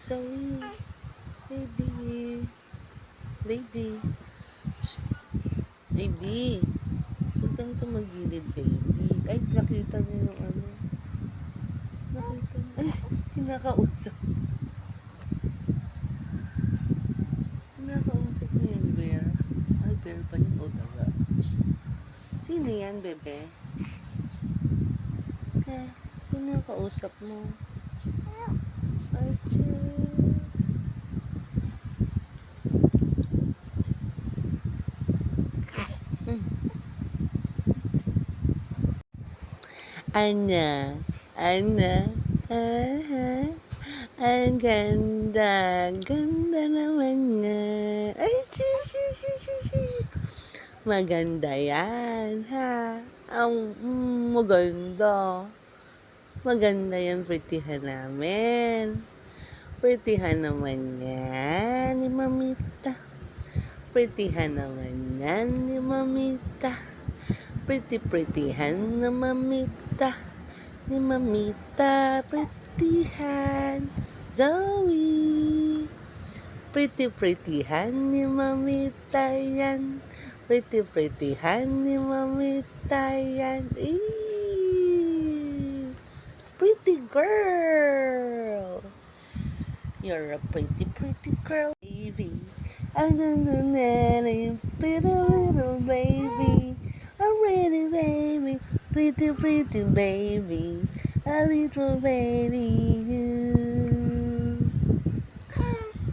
Zoe, baby. Baby. Shh, baby. Huwag kang tumagilid, baby. Ay, nakita niyo yung ano. Nakita niyo. Ay, kinakausap. Kinakausap niyo yung bear. Ay, bear pa niyo. O, daga. Sino yan, bebe? Ha? Sino yung kausap mo? Archie. Ana, ang ganda, ganda naman na. Ay, maganda yan, ha? Ang maganda. Maganda yan, prettyhan namin. Prettyhan naman yan ni Mamita. Prettyhan naman yan ni Mamita. Prettyhan na Mamita. Ni Mamita, prettyhan. Zoe. Prettyhan ni Mamita yan. Prettyhan ni Mamita yan. Eee. Pretty girl. You're a pretty girl, baby. Pretty little baby. A pretty baby, pretty baby, a little baby you.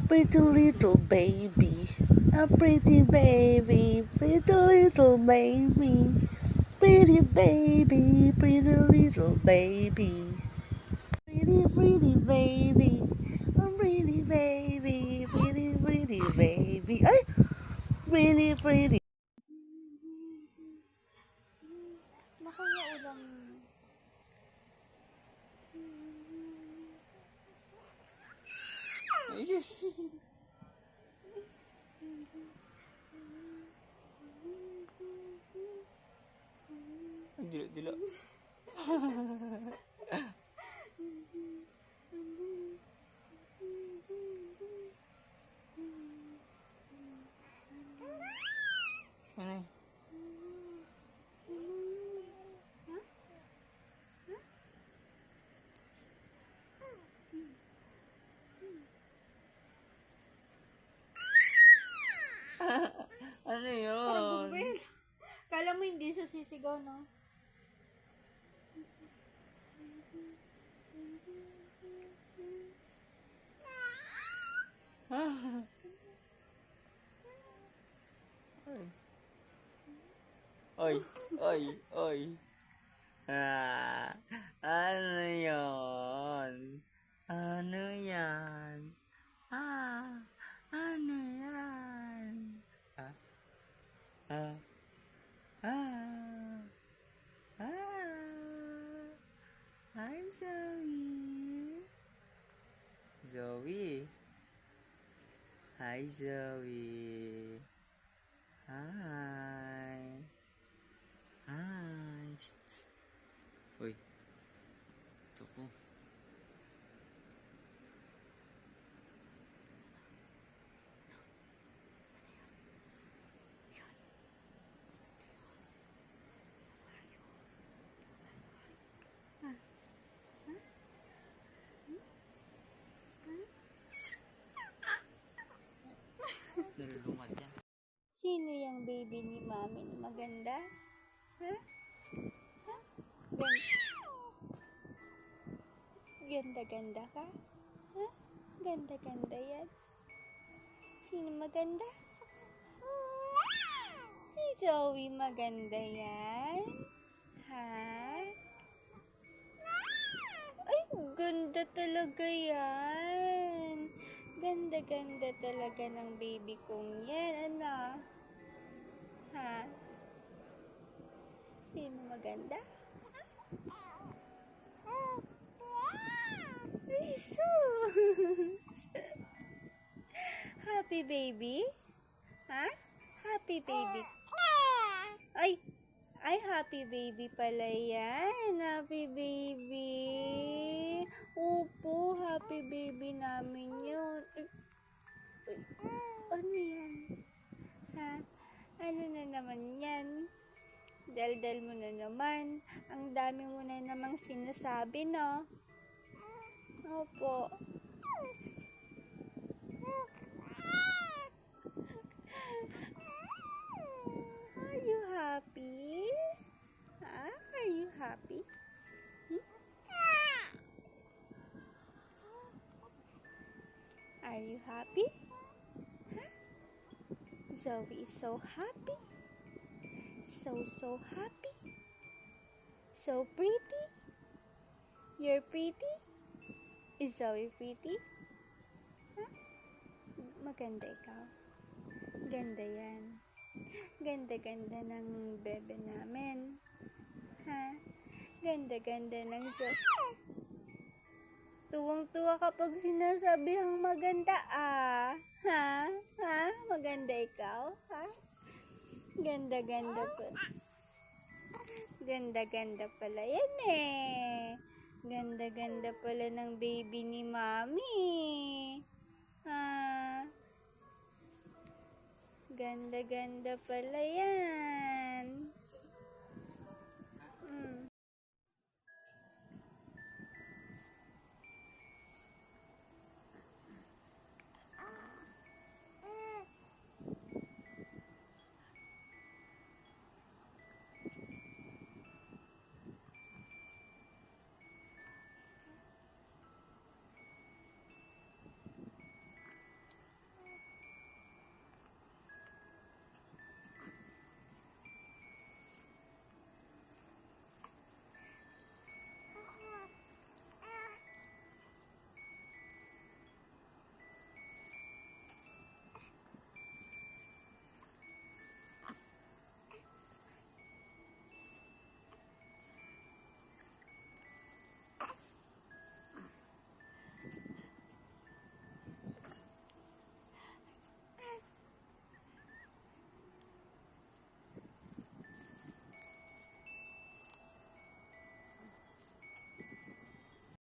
Pretty little baby, a pretty baby, pretty little baby, pretty baby, pretty little baby. Pretty baby, a pretty baby, pretty baby. Ay, pretty. Makanya ulang. Yes. Dila. Ano? Ano yun? Bubel. Kala mo hindi siya sisigaw, no? Oy. Ano yun? Ano yan? Ano yan? Hi, Zoe. Zoe. Hi, Zoe. Hi. Shh. Uy. Ito ko. Nalulungan yan. Sino yung baby ni mami na maganda? Ha? Ganda ka? Ha? Ganda yan. Sino maganda? Si Zoe maganda yan? Ha? Ay, ganda talaga yan. Ganda talaga ng baby kong yan. Ano? Ha? Sino maganda? Ay, sus! Happy baby? Ha? Happy baby? Ay, happy baby pala yan. Happy baby. Opo, happy baby namin yun. Ay, ano yan? Ha? Ano na naman yan? Daldal mo na naman. Ang dami mo na namang sinasabi, no? Opo. Are you happy? Are you happy? Are you happy? Zoe is so happy. So happy. So pretty. You're pretty? Is Zoe pretty? Maganda ikaw. Ganda yan. Ganda-ganda ng bebe namin. Ha? Ganda-ganda ng Zoe. Tuwang-tuwa kapag sinasabihang maganda, Ha? Ha? Maganda ikaw? Ha? Ganda-ganda pa. Ganda-ganda pala yan eh. Ganda-ganda pala ng baby ni Mami. Ha? Ganda-ganda pala yan.